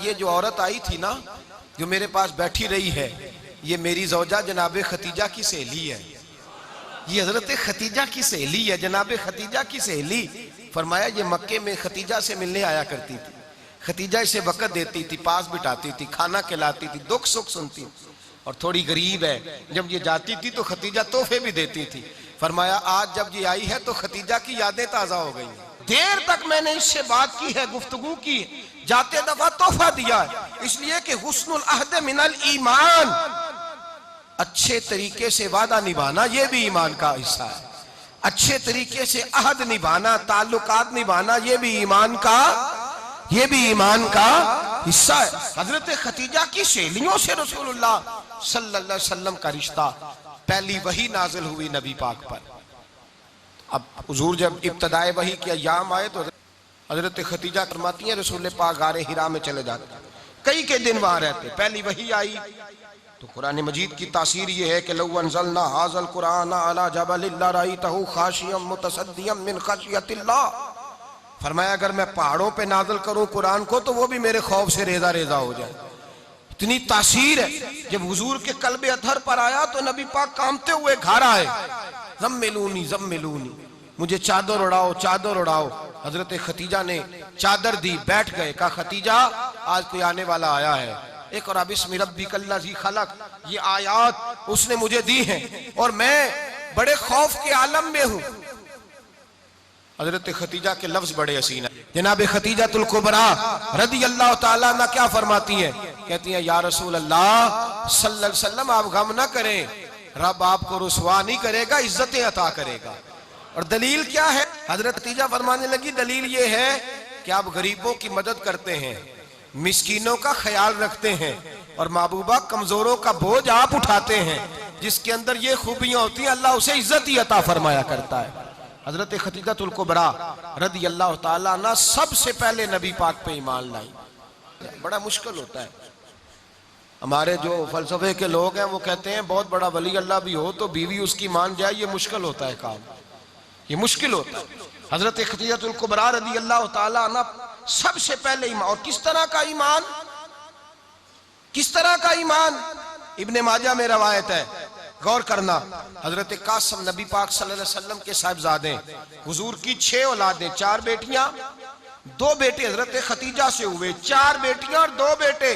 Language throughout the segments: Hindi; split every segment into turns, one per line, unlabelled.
ये जो औरत आई थी ना, जो मेरे पास बैठी रही है, ये मेरी ज़ौजा जनाब खतीजा की सहेली है। ये हजरत खतीजा की सहेली है, जनाब खतीजा की सहेली। फरमाया ये मक्के में खतीजा से मिलने आया करती थी। खतीजा इसे वक़्त देती थी, पास बिठाती थी, खाना खिलाती थी, दुख सुख सुनती। और थोड़ी गरीब है, जब ये जाती थी तो खतीजा तोहफे भी देती थी। फरमाया आज जब ये आई है तो खतीजा की यादें ताज़ा हो गई। देर तक मैंने इससे बात की है, गुफ्तगू की, जाते दफा तोहफा दिया है, इसलिए कि हुस्नुल अहद मिनल ईमान, अच्छे तरीके से वादा निभाना ये भी ईमान का हिस्सा है। अच्छे तरीके से अहद निभाना, ताल्लुकात निभाना ये भी ईमान का हिस्सा है। हजरत खतीजा की सहेलियों से रसूलुल्लाह सल्लल्लाहु अलैहि वसल्लम का रिश्ता, पहली वही नाजिल हुई नबी पाक पर। अब हुजूर जब इब्तदाए वही के अय्याम आए तो हजरत खतीजा फरमाती हैं रसूल पाक गारे हिरा में चले जाते, कई के दिन वहां रहते। पहली वही आई तो कुरान मजीद की तासीर ये है कि लौ अनज़लना हाज़ल कुरान अला जबलिन लरअयतहु खाशियम मुतसद्दियम मिन खशियतिल्लाह। फरमाया अगर मैं पहाड़ों पे नाज़िल करूं कुरान को तो वो भी मेरे खौफ से रेजा रेजा हो जाए। इतनी तासीर है। जब हुजूर के कल्बे अतहर पर आया तो नबी पाक कांपते हुए घर आए, ज़म्मिलूनी ज़म्मिलूनी, मुझे चादर उड़ाओ चादर उड़ाओ। हजरत खतीजा ने चादर दी, बैठ गए। कहा खतीजा आज कोई आने वाला आया है। एक और बिस्मि रब्बिकल्लज़ी खलक, ये आयात उसने मुझे दी हैं और मैं बड़े खौफ के आलम में हूं। हजरत खतीजा के लफ्ज बड़े हसीन है। जनाब खतीजातुल कुबरा रदियल्लाहु ताला अन्हा क्या फरमाती हैं? कहती हैं या रसूल अल्लाह सल्लल्लाहु अलैहि वसल्लम आप गम ना करें, रब आपको रुसवा नहीं करेगा, इज्जतें अता करेगा। और दलील क्या है? हजरत खतीजा फरमाने लगी दलील ये है कि आप गरीबों की मदद करते हैं, मिस्कीनों का ख्याल रखते हैं, और महबूबा कमजोरों का बोझ आप उठाते हैं। जिसके अंदर ये खूबियां होती हैं अल्लाह उसे इज्जत ही अता फरमाया करता है। हजरत खतीजातुल कुबरा रदियल्लाहु ताला अन्हा सबसे पहले नबी पाक पे ईमान लाई। बड़ा मुश्किल होता है। हमारे जो फलसफे के लोग हैं वो कहते हैं बहुत बड़ा वली अल्लाह भी हो तो बीवी उसकी मान जाए, ये मुश्किल होता है काम, ये मुश्किल होता है। हजरत खतीजातुल कुबरा रदियल्लाहु ताला अन्हा सबसे पहले ईमान। और किस तरह का ईमान? किस तरह का ईमान? इब्ने माजा में रवायत है, गौर करना। हजरत कासिम नबी पाक सल्लल्लाहु अलैहि वसल्लम के साहिबजादे, हुजूर की 6 औलादें, 4 बेटियां 2 बेटे हजरत खतीजा से हुए, 4 बेटियां और 2 बेटे।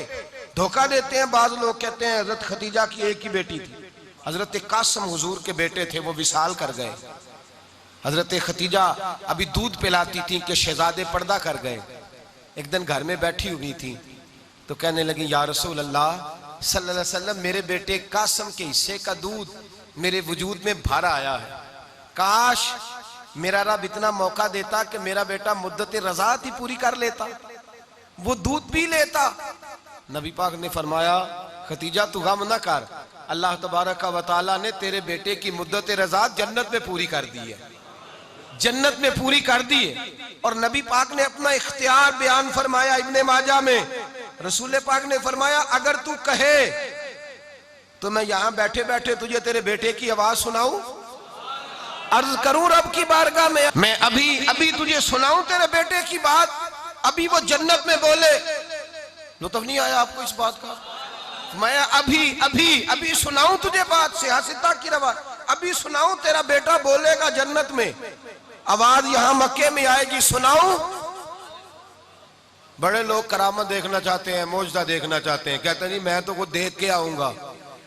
धोखा देते हैं बाज लोग, कहते हैं हजरत खतीजा की एक ही बेटी थी। हजरत कासिम हुजूर के बेटे थे, वो विसाल कर गए। हजरत खतीजा अभी दूध पिलाती थी कि शहजादे पर्दा कर गए। एक दिन घर में बैठी हुई थी तो कहने लगी या रसूल अल्लाह सल्लल्लाहु अलैहि वसल्लम मेरे बेटे कासिम के हिस्से का दूध मेरे वजूद में भर आया है। काश मेरा रब इतना मौका देता कि मेरा बेटा मुद्दत रज़ात ही पूरी कर लेता, वो दूध पी लेता। नबी पाक ने फरमाया खतीजा तू गम ना कर, अल्लाह तबारक व तआला ने तेरे बेटे की मुद्दत रज़ात जन्नत में पूरी कर दी है, जन्नत में पूरी कर दी है। और नबी पाक ने अपना इख्तियार बयान फरमाया इब्ने माजा में। रसूल पाक ने फरमाया अगर तू कहे तो मैं यहां बैठे बैठे तुझे तेरे बेटे की आवाज सुनाऊं, अर्ज करूं रब की बारगाह में, मैं अभी तुझे सुनाऊं तेरे बेटे की बात, अभी वो जन्नत में बोले। लुत्फ नहीं आया आपको इस बात का? मैं अभी सुनाऊं तुझे बात, सियासता की रवा, अभी सुनाऊं तेरा बेटा बोलेगा जन्नत में, आवाज यहां मक्के में आएगी, सुनाऊं। बड़े लोग करामत देखना चाहते हैं, मौजदा देखना चाहते हैं, कहते हैं जी मैं तो वो देख के आऊंगा।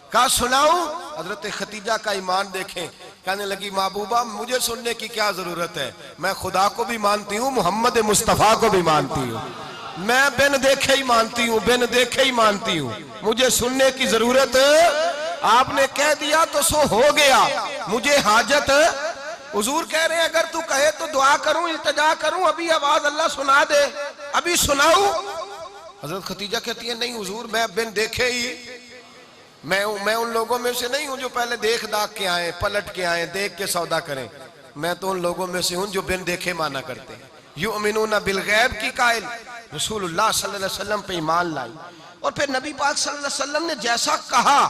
कहा सुनाऊं? हजरत खतीजा का ईमान देखें, कहने लगी महबूबा मुझे सुनने की क्या जरूरत है, मैं खुदा को भी मानती हूँ, मोहम्मद मुस्तफा को भी मानती हूँ, मैं बिन देखे ही मानती हूँ, बिन देखे ही मानती हूँ, मुझे सुनने की जरूरत आपने कह दिया तो सो हो गया, मुझे हाजत। हुजूर कह रहे हैं अगर तू कहे तो दुआ करूं, इल्तिजा करूं, अभी आवाज अल्लाह सुना दे, अभी सुनाऊं। हजरत खतीजा कहती है नहीं हुजूर मैं बिन देखे ही, मैं उन लोगों में से नहीं हूं जो पहले देख दाख के आए, पलट के आए, देख के सौदा करें, मैं तो उन लोगों में से हूं जो बिन देखे माना करते हैं। युमिनूना बिल गैब की कायल रसूलुल्लाह सल्लल्लाहु अलैहि वसल्लम पे ईमान लाई। और फिर नबी पाक सल्लल्लाहु अलैहि वसल्लम ने जैसा कहा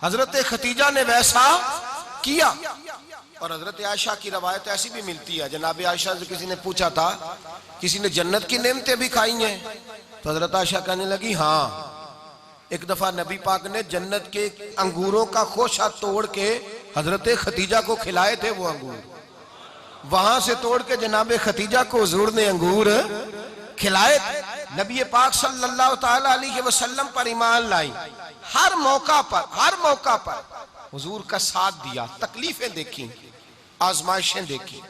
हजरत खतीजा ने वैसा किया। और हजरत आयशा की रवायत ऐसी भी मिलती है, जनाब आयशा से किसी ने पूछा था, किसी ने जन्नत की नेमतें भी खाई हैं? तो हजरत आयशा कहने लगी हाँ, एक दफा नबी पाक ने जन्नत के अंगूरों का खोशा तोड़ के हजरत खतीजा को खिलाए थे। वो अंगूर वहां से तोड़ के जनाब खतीजा को हुजूर ने अंगूर खिलाए। नबी पाक सल्लल्लाहु ताला अलैहि वसल्लम पर ईमान लाई। हर मौका पर हुजूर का साथ दिया, तकलीफें देखी, आजमाइशें देखी।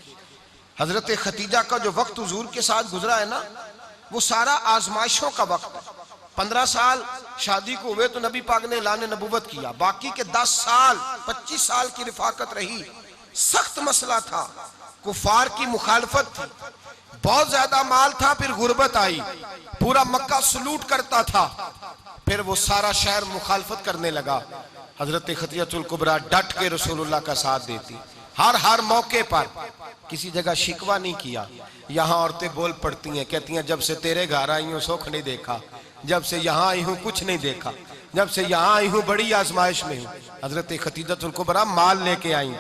हजरत खतीजा का जो वक्त हुजूर के साथ गुजरा है ना, वो सारा आजमाइशों का वक्त है। 15 साल शादी को हुए तो नबी पाक ने ऐलान नबूवत किया। बाकी के 10 साल 25 साल की रिफाकत रही। सख्त मसला था, कुफार की मुखालफत थी, बहुत ज्यादा माल था, फिर गुर्बत आई, पूरा मक्का सलूट करता था, फिर वो सारा शहर मुखालफत करने लगा। हजरत खतीजतुल कुबरा डट के रसूलुल्लाह का साथ देती। हर मौके पर किसी जगह शिकवा नहीं किया। यहाँ औरतें बोल पड़ती हैं, कहती हैं जब से तेरे घर आई हूँ सुख नहीं देखा, जब से यहाँ आई हूँ कुछ नहीं देखा, जब से यहाँ आई हूँ बड़ी आजमाइश में हूँ। हजरत खतीजतुल कुबरा माल लेके आई,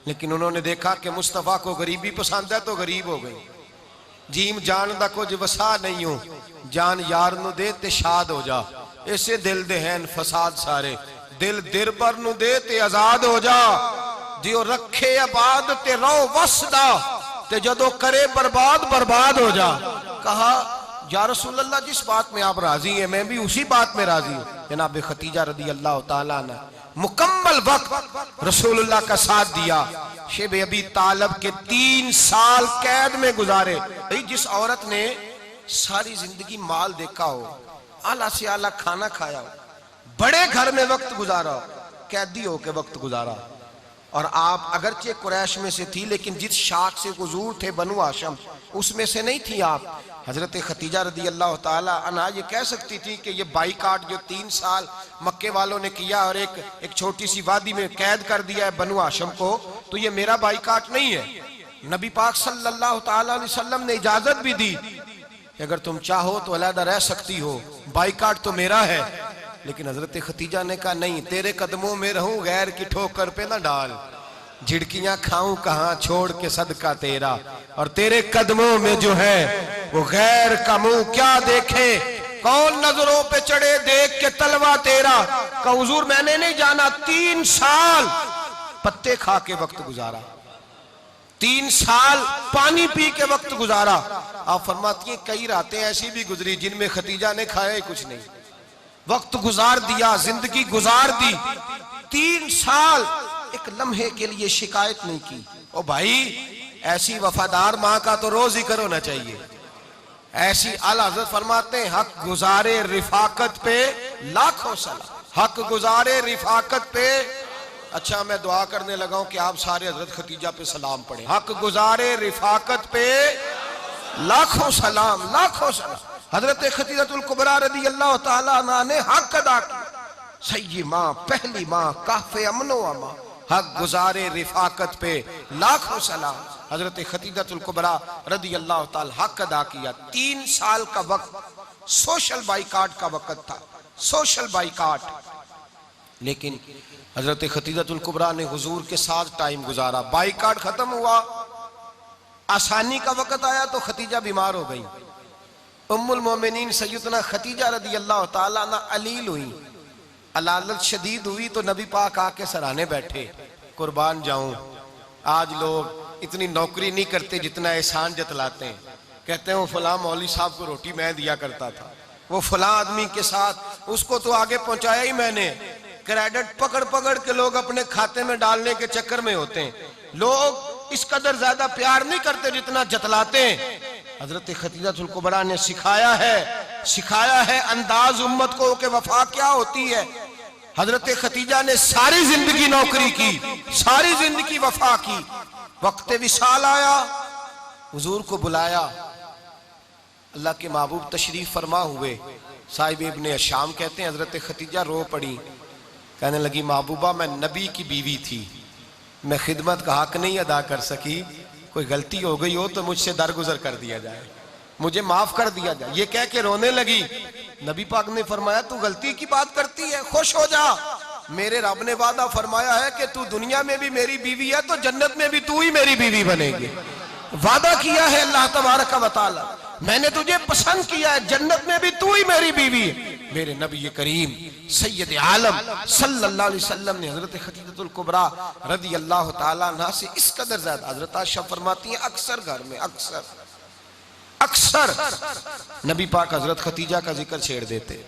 लेकिन उन्होंने देखा कि मुस्तफ़ा को गरीबी पसंद है तो गरीब हो गई। जीम जान दा कुछ वसा नहीं हो, जान यार नु दे ते शाद हो जा। ऐसे दिल दे हैं फसाद सारे, दिल दिरबर नु दे ते आजाद हो जा। जो रखे आबाद ते रो वसदा, ते जदों करे बर्बाद हो जा। कहा या रसूल अल्लाह, जिस बात में आप राजी हैं मैं भी उसी बात में राजी हूँ। जनाब खतीजा रदी अल्लाह ताला ने मुकम्मल वक्त रसूलुल्लाह का साथ दिया। शेब अबी तालब के 3 साल कैद में गुजारे। जिस औरत ने सारी जिंदगी माल देखा हो, आला से आला खाना खाया हो, बड़े घर में वक्त गुजारा हो, कैदी हो के वक्त गुजारा। और आप अगरचे कुरैश में से थी, लेकिन जिस शाख से हुजूर थे बनु हाशम, उसमें से नहीं थी आप। हजरत खतीजा रदी अल्लाह ताला अन्हा ये कह सकती थी कि ये बाइकाट जो 3 साल मक्के वालों ने किया और एक छोटी सी वादी में कैद कर दिया है बनु हाशम को, तो ये मेरा बाइकाट नहीं है। नबी पाक सल्लल्लाहु ताला अलैहि वसल्लम ने इजाजत भी दी कि अगर तुम चाहो तो अलहदा रह सकती हो, बाइकाट तो मेरा है। लेकिन हजरत खतीजा ने कहा नहीं, तेरे कदमों में रहूं, गैर की ठोकर पे ना डाल, झिड़कियां खाऊं कहां छोड़ के सदका तेरा, और तेरे कदमों में जो है वो गैर का मुंह क्या देखे, कौन नजरों पे चढ़े देख के तलवा तेरा। का हुजूर मैंने नहीं जाना, 3 साल पत्ते खा के वक्त गुजारा, 3 साल पानी पी के वक्त गुजारा। आप फरमाती हैं कई रातें ऐसी भी गुजरी जिनमें खतीजा ने खाया ही कुछ नहीं, वक्त गुजार दिया, जिंदगी गुजार दी। 3 साल एक लम्हे के लिए शिकायत नहीं की। ओ भाई, ऐसी वफादार माँ का तो रोज जिक्र होना चाहिए। ऐसी आला हज़रत फरमाते हैं हक गुजारे रिफाकत पे लाखों सलाम, हक गुजारे रिफाकत पे। अच्छा, मैं दुआ करने लगा हूं कि आप सारे हजरत खतीजा पे सलाम पढ़ें। हक गुजारे रिफाकत पे लाखों सलाम, लाखों सलाम। हजरत खतीजतुल कुबरा रदी अल्लाह ताला अन्हा ने हक अदा किया। सही माँ, पहली माँ, काफे अमनो अमा, हक गुजारे रिफाकत पे लाखों सलाम। हजरत खतीजतुल कुबरा रदी अल्लाह ताला हक अदा किया। 3 साल का वक्त सोशल बाइकाट का वक्त था, सोशल बाइकाट। लेकिन हजरत खतीजतुल कुबरा ने हुजूर के साथ टाइम गुजारा। बाइकाट खत्म हुआ, आसानी का वक्त आया तो खतीजा बीमार हो गई। उम्मुल मोमिनीन सैयदना खतीजा रदी अल्लाह ताला अन्हा अलील हुई, अलालत शदीद हुई, तो नबी पाक आके सराहने बैठे। कुर्बान जाऊं, आज लोग इतनी नौकरी नहीं करते जितना एहसान जतलाते हैं। कहते हैं वो फलां मौलवी साहब को रोटी मैं दिया करता था, वो फलां आदमी के साथ उसको तो आगे पहुंचाया ही मैंने। क्रेडिट पकड़ पकड़ के लोग अपने खाते में डालने के चक्कर में होते हैं। लोग इस कदर ज्यादा प्यार नहीं करते जितना जतलाते हैं। हजरत खतीजतुल कुबरा ने सिखाया है अंदाज उम्मत को कि वफा क्या होती है। हजरत खतीजा ने सारी जिंदगी नौकरी की, सारी जिंदगी वफा की। वक्त विसाल आया, हुजूर को बुलाया, अल्लाह के महबूब तशरीफ फरमा हुए। साहिब इब्ने शाम कहते हैं हजरत खतीजा रो पड़ी, कहने लगी महबूबा मैं नबी की बीवी थी, मैं खिदमत का हक नहीं अदा कर सकी, कोई गलती हो गई हो तो मुझसे दरगुजर कर दिया जाए, मुझे माफ कर दिया जाए। ये कह के रोने लगी। नबी पाक ने फरमाया तू गलती की बात करती है, खुश हो जा, मेरे रब ने वादा फरमाया है कि तू दुनिया में भी मेरी बीवी है तो जन्नत में भी तू ही मेरी बीवी बनेगी। वादा किया है अल्लाह तबारक व तआला। मैंने तुझे पसंद किया है, जन्नत में भी तू ही मेरी बीवी है। मेरे नबी करीम सैयद आलम सल्लल्लाहु अलैहि वसल्लम ने हजरत खदीजतुल कुबरा रदी अल्लाह ताला अन्हा से इस कदर ज्यादा, हजरत आयशा फरमाती हैं अक्सर घर में अक्सर नबी पाक हजरत खतीजा का जिक्र छेड़ देते।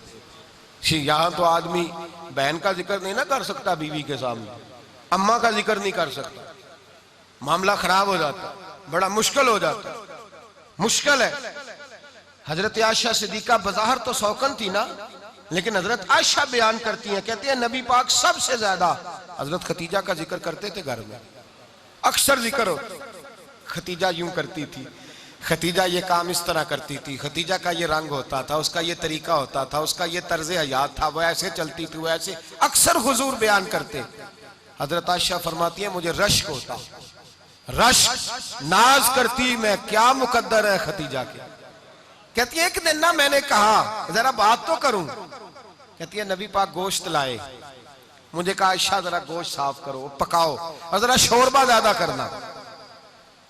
यहाँ तो आदमी बहन का जिक्र नहीं ना कर सकता, बीवी के सामने अम्मा का जिक्र नहीं कर सकता, मामला खराब हो जाता, बड़ा मुश्किल हो जाता, मुश्किल है। हजरत आयशा सिद्दीका बज़ाहिर तो सौकन थी ना, लेकिन हजरत आयशा बयान करती हैं, कहती है नबी पाक सबसे ज्यादा हजरत खतीजा का जिक्र करते थे घर में, अक्सर जिक्र हो। खतीजा यूं करती थी, खतीजा ये काम इस तरह करती थी, खतीजा का ये रंग होता था, उसका ये तरीका होता था, उसका ये तर्ज हयात था, वो ऐसे चलती थी, वो ऐसे, अक्सर हुजूर बयान करते। हजरत आयशा फरमाती है मुझे रश्क होता, रश्क, नाज करती मैं, क्या मुकद्दर है खतीजा के। कहती है एक दिन ना मैंने कहा जरा बात तो करूं, कहती है नबी पाक गोश्त लाए, मुझे कहा आयशा जरा गोश्त साफ करो, पकाओ और जरा शोरबा ज्यादा करना।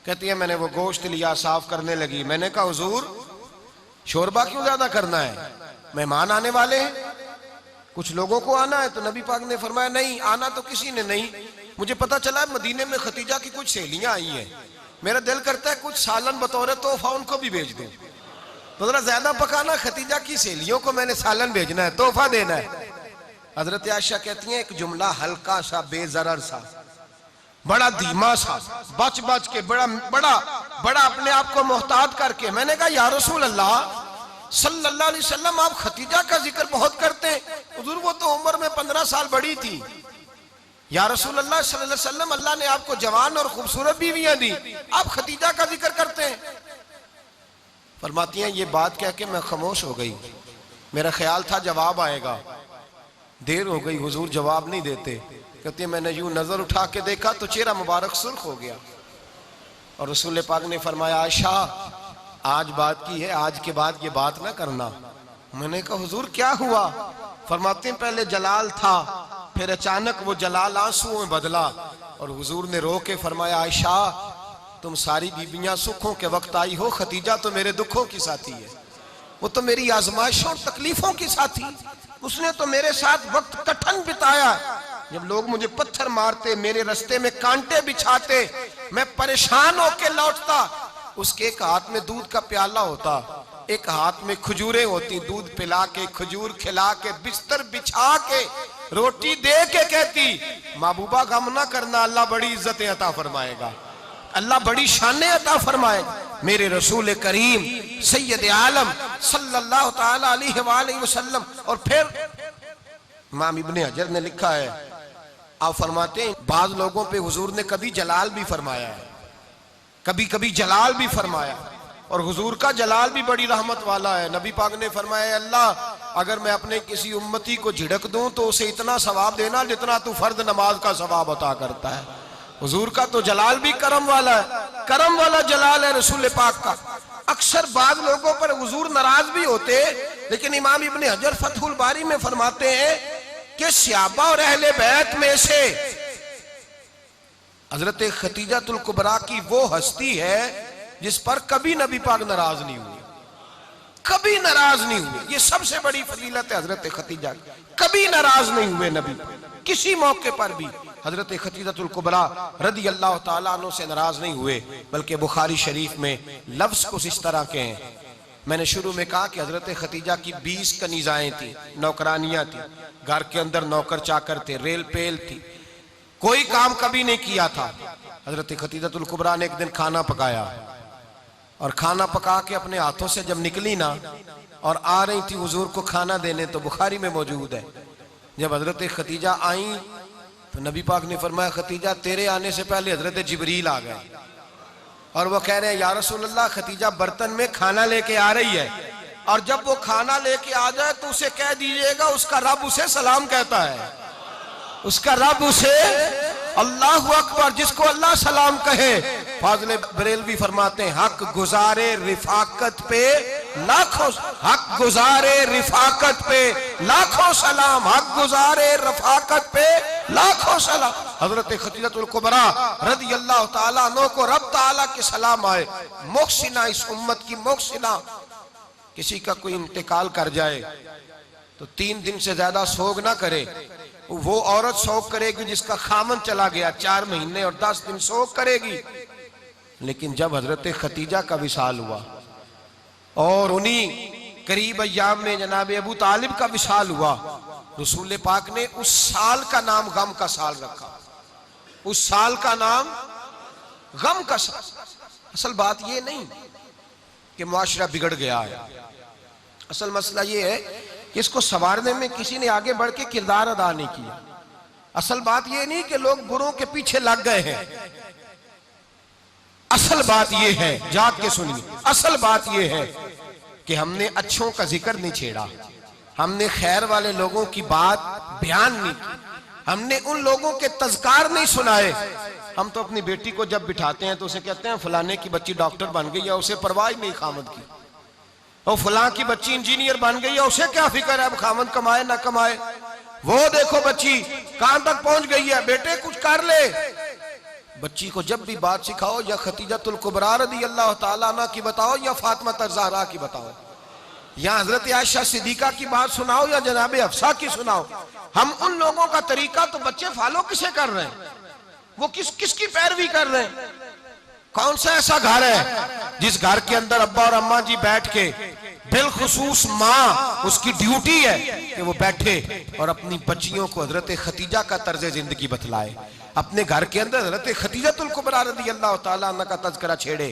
कहती है मैंने वो गोश्त लिया, साफ करने लगी, मैंने कहा हुजूर शोरबा क्यों ज्यादा करना है, मेहमान आने वाले हैं, कुछ लोगों को आना है। तो नबी पाक ने फरमाया नहीं, आना तो किसी ने नहीं, मुझे पता चला मदीने में खतीजा की कुछ सहेलियां आई हैं, मेरा दिल करता है कुछ सालन बतौर तोहफा उनको भी भेज दूं, तो जरा ज्यादा पकाना, खतीजा की सहेलियों को मैंने सालन भेजना है, तोहफा देना है। हजरत आयशा कहती हैं एक जुमला हल्का सा, बेजरर सा, बड़ा धीमा सा, बच बच के, बड़ा बड़ा बड़ा अपने आप को मोहतात करके, मैंने कहा या रसूल अल्लाह सल्लल्लाहु अलैहि वसल्लम आप खतीजा का जिक्र बहुत करते हैं, हुजूर वो तो उम्र में 15 साल बड़ी थी। या रसूल अल्लाह सल्लल्लाहु अलैहि वसल्लम अल्लाह ने आपको जवान और खूबसूरत बीवियां दी, आप खतीजा का जिक्र करते हैं। फरमाती हैं ये बात कह के मैं खामोश हो गई, मेरा ख्याल था जवाब आएगा, देर हो गई, हुजूर जवाब नहीं देते। कहती है मैंने यूं नजर उठा के देखा तो चेहरा मुबारक सुर्ख हो गया, और रसूल पाक ने फरमाया आयशा आज बात की है, आज के बाद ये बात ना करना। मैंने कहा हुजूर क्या हुआ? फरमाते हैं पहले जलाल था, फिर अचानक वो जलाल आंसुओं में बदला, और हुजूर ने रो के फरमाया आयशा तुम सारी बीबियां सुखों के वक्त आई हो, खतीजा तो मेरे दुखों की साथी है, वो तो मेरी आजमाइशों और तकलीफों की साथी, उसने तो मेरे साथ वक्त कठिन बिताया, जब लोग मुझे पत्थर मारते, मेरे रास्ते में कांटे बिछाते, मैं परेशान होके लौटता, उसके एक हाथ में दूध का प्याला होता, एक हाथ में खजूरें होती, दूध पिला के, खजूर खिला के, बिस्तर बिछा के, रोटी दे के कहती महबूबा गम ना करना, अल्लाह बड़ी इज्जतें अता फरमाएगा, अल्लाह बड़ी शानें अता फरमाएगा। मेरे रसूल करीम सैयद आलम सल्लल्लाहु ताला अलैहि वसल्लम। और फिर इमाम इब्ने हजर ने लिखा है, आप फरमाते हैं बाज लोगों पे हुजूर ने कभी जलाल भी फरमाया है, कभी कभी जलाल भी फरमाया, और हुजूर का जलाल भी बड़ी रहमत वाला है। नबी पाक ने फरमाया अल्लाह अगर मैं अपने किसी उम्मती को झिड़क दूं तो उसे इतना सवाब देना जितना तू फर्द नमाज का सवाब अता करता है। हुजूर का तो जलाल भी करम वाला है, करम वाला जलाल है रसूल पाक का। अक्सर बाद लोगों पर हुजूर नाराज भी होते, लेकिन इमाम इब्ने हजर फतहुल बारी में फरमाते हैं कि सहाबा और अहले बैत में से हजरत खतीजतुल कुबरा की वो हस्ती है जिस पर कभी नबी पाक नाराज नहीं हुए, कभी नाराज नहीं हुए। ये सबसे बड़ी फजीलत है हजरत खतीजा, कभी नाराज नहीं हुए नबी, किसी मौके पर भी हजरत खतीजतुल कुबरा रदी अल्लाह ताला अन्हु से नाराज नहीं हुए। बल्कि बुखारी शरीफ में लफ्ज कुछ इस तरह के हैं, मैंने शुरू में कहा कि हजरत खतीजा की 20 कनीजाएं थी, नौकरानियां थी, घर के अंदर नौकर चाकर थे, रेल पेल थी, कोई काम कभी नहीं किया था। हजरत खतीजतुल कुबरा ने एक दिन खाना पकाया, और खाना पका के अपने हाथों से जब निकली ना और आ रही थी हुजूर को खाना देने, तो बुखारी में मौजूद है जब हजरत खतीजा आई तो नबी पाक ने फरमाया खतीजा तेरे आने से पहले हजरत जिब्रील आ गए, और वो कह रहे हैं या रसूल अल्लाह खतीजा बर्तन में खाना लेके आ रही है, और जब वो खाना लेके आ जाए तो उसे कह दीजिएगा उसका रब उसे सलाम कहता है, उसका रब उसे अल्लाहु अकबर, जिसको अल्लाह सलाम कहे। फाज़िल बरेलवी फरमाते हैं हक गुजारे रिफाकत पे लाखों हक गुजारे रिफाकत पे लाखों सलाम, हक गुजारे रफाकत पे लाखों सलाम। हजरत खतीजतुल कुबरा रज़ी अल्लाह ताला अन्हा को रब ताला के सलाम आए। मोहसिना, इस उम्मत की मोहसिना। किसी का कोई इंतकाल कर जाए तो 3 दिन से ज्यादा सोग ना करे। वो औरत सोग करेगी जिसका खामन चला गया, 4 महीने और 10 दिन सोग करेगी। लेकिन जब हजरत खतीजा का विसाल हुआ और उन्हीं करीब अय्याम में जनाब अबू तालिब का विसाल हुआ, रसूल पाक ने उस साल का नाम गम का साल रखा। उस साल का नाम गम का साल। असल बात यह नहीं कि मुआशरा बिगड़ गया है, असल मसला यह है कि इसको संवारने में किसी ने आगे बढ़ के किरदार अदा नहीं किया। असल बात यह नहीं कि लोग बुरों के पीछे लग गए हैं। असल बात यह है, जाग के सुनिए, असल बात यह है कि हमने अच्छों का जिक्र नहीं छेड़ा, हमने खैर वाले लोगों की बात बयान नहीं की, हमने उन लोगों के तज़कार नहीं सुनाए। हम तो अपनी बेटी को जब बिठाते हैं तो उसे कहते हैं फलाने की बच्ची डॉक्टर बन गई है, उसे परवाह नहीं खामद की। और फलां की बच्ची इंजीनियर बन गई है, उसे क्या फिक्र है अब खामद कमाए ना कमाए। वो देखो बच्ची कहां तक पहुंच गई है, बेटे कुछ कर ले। बच्ची को जब भी बात सिखाओ या खतीजतुल कुबरा रज़ी अल्लाह ताला अन्हा की बताओ या फातिमा ज़हरा की बताओ, या हजरत आयशा सिद्दीका की बात सुनाओ या जनाब हफ्सा की सुनाओ। हम उन लोगों का तरीका तो बच्चे फॉलो किसे कर रहे हैं, वो किसकी पैरवी कर रहे हैं। कौन सा ऐसा घर है जिस घर के अंदर अब्बा और अम्मा जी बैठ के, बिलखुसूस माँ उसकी ड्यूटी है कि वो बैठे और अपनी बच्चियों को हजरत खतीजा का तर्ज जिंदगी बतलाए। अपने घर के अंदर हजरत खतीजतुल कुबरा रज़ी अल्लाह ताला अन्हा का तज़किरा छेड़े।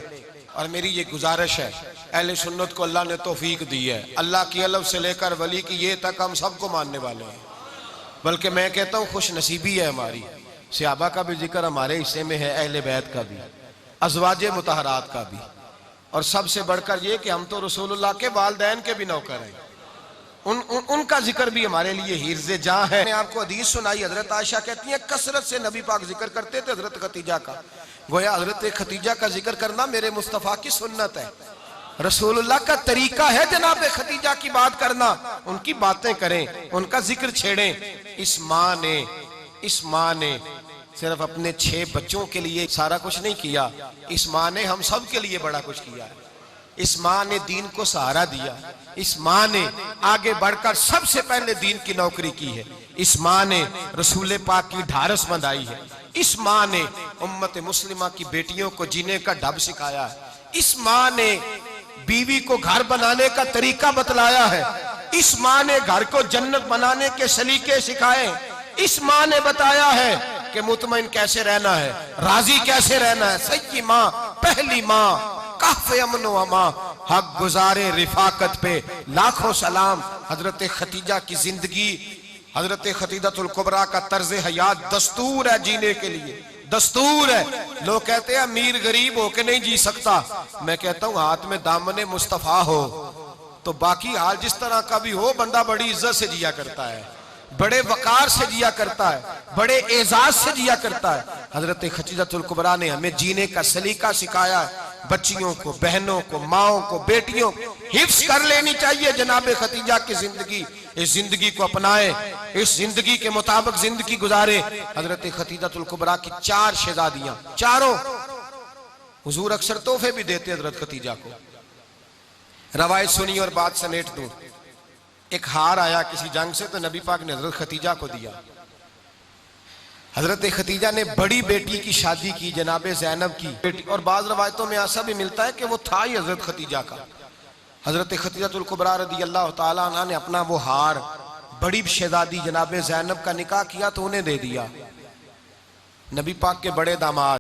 और मेरी ये गुजारिश है, अहले सुन्नत को अल्लाह ने तौफीक दी है, अल्लाह की अलफ से लेकर वली की ये तक हम सबको मानने वाले हैं। बल्कि मैं कहता हूँ खुश नसीबी है हमारी, सहाबा का भी जिक्र हमारे हिस्से में है, अहले बैत का भी, अज़वाजे मुतहरात का भी, और सबसे बढ़कर ये कि हम तो रसूलुल्लाह के वालिदैन के भी नौकर हैं। उनका जिक्र भी हमारे लिए हिर्ज़े जां है। मैंने आपको हदीस सुनाई, हजरत आयशा कहती हैं कसरत से नबी पाक जिक्र करते थे हजरत खतीजा का। गोया हजरत खतीजा का जिक्र करना मेरे मुस्तफ़ा की सुन्नत है, रसूलुल्लाह का तरीका है जनाब खतीजा की बात करना। उनकी बातें करें, उनका जिक्र छेड़ें। इस माँ ने सिर्फ अपने 6 बच्चों के लिए सारा कुछ नहीं किया, इस माँ ने हम सब के लिए बड़ा कुछ किया है। इस माँ ने दीन को सहारा दिया, इस माँ ने आगे बढ़कर सबसे पहले दीन की नौकरी की है, इस माँ ने रसूल पाक की ढारस बंधाई है, इस माँ ने उम्मत मुस्लिमा की बेटियों को जीने का ढब सिखाया है, इस माँ ने बीवी को घर बनाने का तरीका बतलाया है, इस माँ ने घर को जन्नत बनाने के सलीके सिखाए, इस माँ ने बताया है कि मुतमईन कैसे रहना है, राजी कैसे रहना है। सच्ची माँ, पहली माँ, काफ़े अमन व अमा, हक गुजारे रिफाकत पे लाखों सलाम। हजरत खतीजा की जिंदगी, हजरत खतीजतुल कुबरा का तर्ज हयात दस्तूर है जीने के लिए, दस्तूर है। लोग कहते हैं अमीर गरीब होके नहीं जी सकता, मैं कहता हूँ हाथ में दामने मुस्तफा हो तो बाकी हाल जिस तरह का भी हो, बंदा बड़ी इज्जत से जिया करता है, बड़े वकार से जिया करता है, बड़े एजाज से जिया करता है। हजरत खतीजतुल कुबरा ने हमें जीने का सलीका सिखाया है। बच्चियों को, बहनों को, माओं को, बेटियों को हिफ्स कर लेनी चाहिए जनाब खतीजा की जिंदगी। इस जिंदगी को अपनाए, इस जिंदगी के मुताबिक जिंदगी गुजारे। हजरत खतीजतुल कुबरा की 4 शहजादियां, चारों हुजूर अक्सर तोहफे भी देते हजरत खतीजा को। रवायत सुनी और बात समेट दूं। एक हार आया किसी जंग से तो नबी पाक ने हजरत खतीजा को दिया। हजरत खतीजा ने बड़ी बेटी की शादी की, जनाब ज़ैनब की बेटी, और बाज़ रवायतों में ऐसा भी मिलता है कि वो था ही हजरत खतीजा का। हजरत खतीजतुल कुबरा रज़ी अल्लाह ताला अन्हा ने अपना वो हार बड़ी शहजादी जनाब ज़ैनब का निकाह किया तो उन्हें दे दिया। नबी पाक के बड़े दामाद